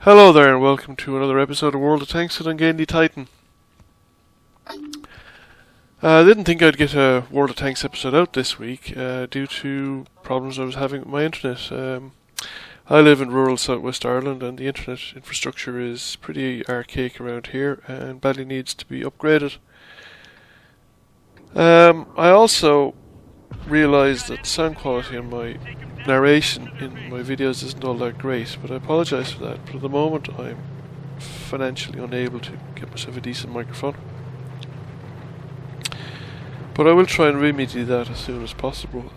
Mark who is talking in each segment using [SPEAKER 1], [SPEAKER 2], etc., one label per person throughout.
[SPEAKER 1] Hello there and welcome to another episode of World of Tanks with Ungainly Titan. I didn't think I'd get a World of Tanks episode out this week due to problems I was having with my internet. I live in rural southwest Ireland and the internet infrastructure is pretty archaic around here and badly needs to be upgraded. I also realised that the sound quality on my narration in my videos isn't all that great, but I apologise for that. But at the moment I'm financially unable to get myself a decent microphone. But I will try and remedy that as soon as possible.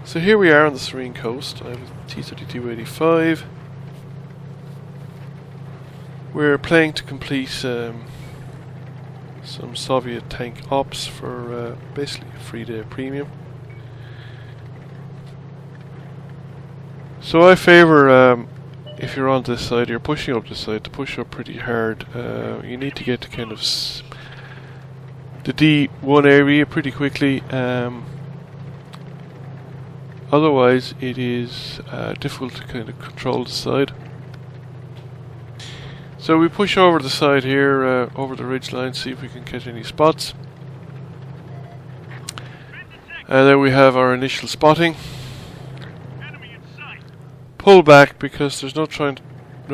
[SPEAKER 1] So here we are on the Serene Coast. I have a T34. We're planning to complete some Soviet tank ops for basically a 3-day premium. So I favour, if you're on this side, you're pushing up this side, to push up pretty hard. You need to get to kind of the D1 area pretty quickly. Otherwise it is difficult to kind of control the side. So we push over the side here, over the ridge line, see if we can get any spots. And then we have our initial spotting. Pull back because there's no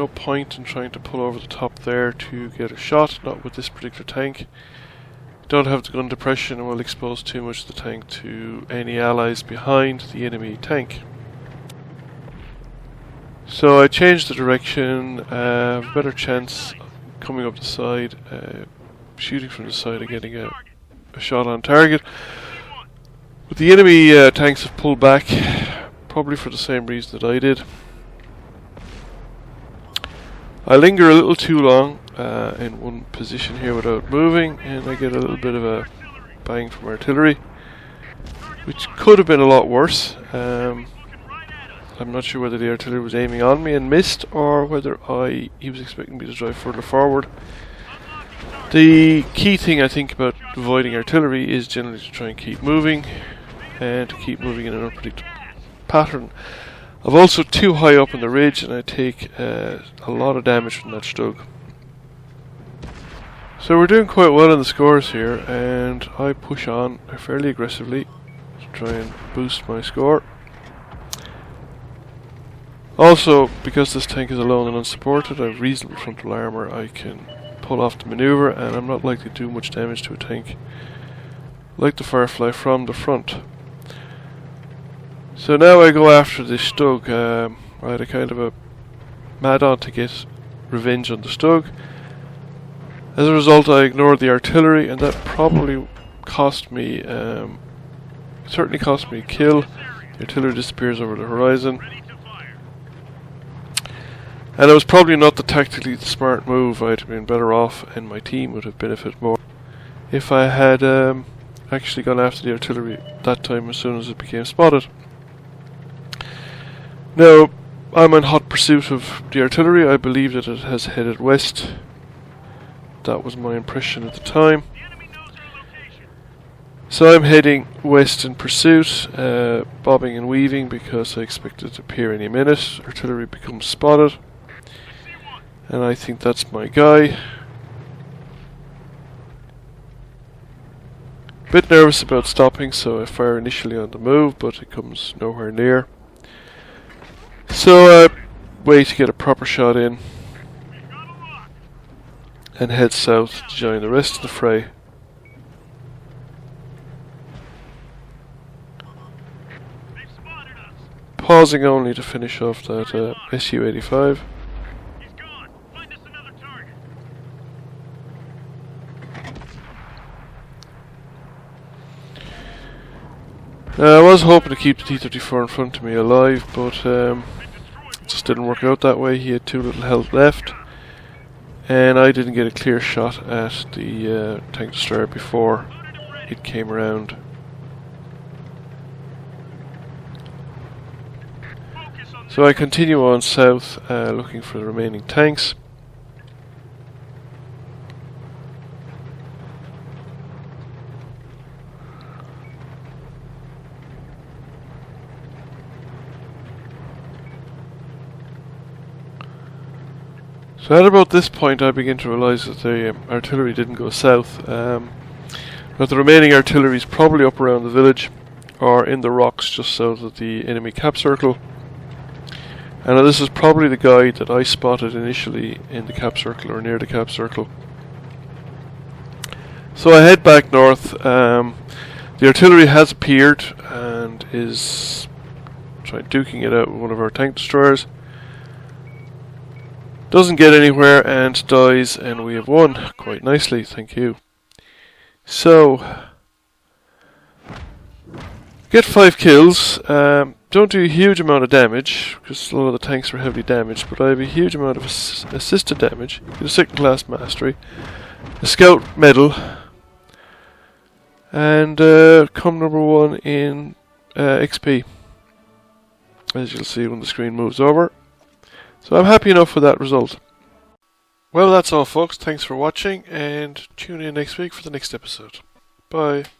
[SPEAKER 1] point in trying to pull over the top there to get a shot, not with this particular tank. Don't have the gun depression and will expose too much of the tank to any allies behind the enemy tank. So I changed the direction, better chance coming up the side, shooting from the side and getting a shot on target. But the enemy tanks have pulled back, probably for the same reason that I did. I linger a little too long in one position here without moving, and I get a little bit of a bang from artillery, which could have been a lot worse. I'm not sure whether the artillery was aiming on me and missed, or whether he was expecting me to drive further forward. The key thing I think about avoiding artillery is generally to try and keep moving, and to keep moving in an unpredictable pattern. I'm also too high up on the ridge and I take a lot of damage from that Stug. So we're doing quite well in the scores here, and I push on fairly aggressively to try and boost my score. Also, because this tank is alone and unsupported, I have reasonable frontal armour, I can pull off the manoeuvre and I'm not likely to do much damage to a tank like the Firefly from the front. So now I go after this Stug. I had a kind of a mad-on to get revenge on the Stug. As a result, I ignored the artillery, and that probably cost me, certainly cost me a kill. The artillery disappears over the horizon. And it was probably not the tactically smart move. I'd have been better off, and my team would have benefited more if I had actually gone after the artillery that time as soon as it became spotted. Now, I'm in hot pursuit of the artillery. I believe that it has headed west. That was my impression at the time. So I'm heading west in pursuit, bobbing and weaving because I expect it to appear any minute. Artillery becomes spotted, and I think that's my guy. Bit nervous about stopping, so I fire initially on the move, but it comes nowhere near. So I wait to get a proper shot in and head south to join the rest of the fray. Pausing only to finish off that Su-85. I was hoping to keep the T34 in front of me alive, but it just didn't work out that way. He had too little health left, and I didn't get a clear shot at the tank destroyer before it came around. So I continue on south, looking for the remaining tanks. So at about this point I begin to realise that the artillery didn't go south. But the remaining artillery is probably up around the village or in the rocks just south of the enemy cap circle. And this is probably the guy that I spotted initially in the cap circle or near the cap circle. So I head back north. The artillery has appeared and is duking it out with one of our tank destroyers. Doesn't get anywhere and dies, and we have won quite nicely, thank you. So, get 5 kills. Don't do a huge amount of damage because a lot of the tanks were heavily damaged, but I have a huge amount of assisted damage. Get a 2nd class mastery, a scout medal, and come number 1 in XP, as you'll see when the screen moves over. So I'm happy enough with that result. Well, that's all folks, thanks for watching and tune in next week for the next episode. Bye.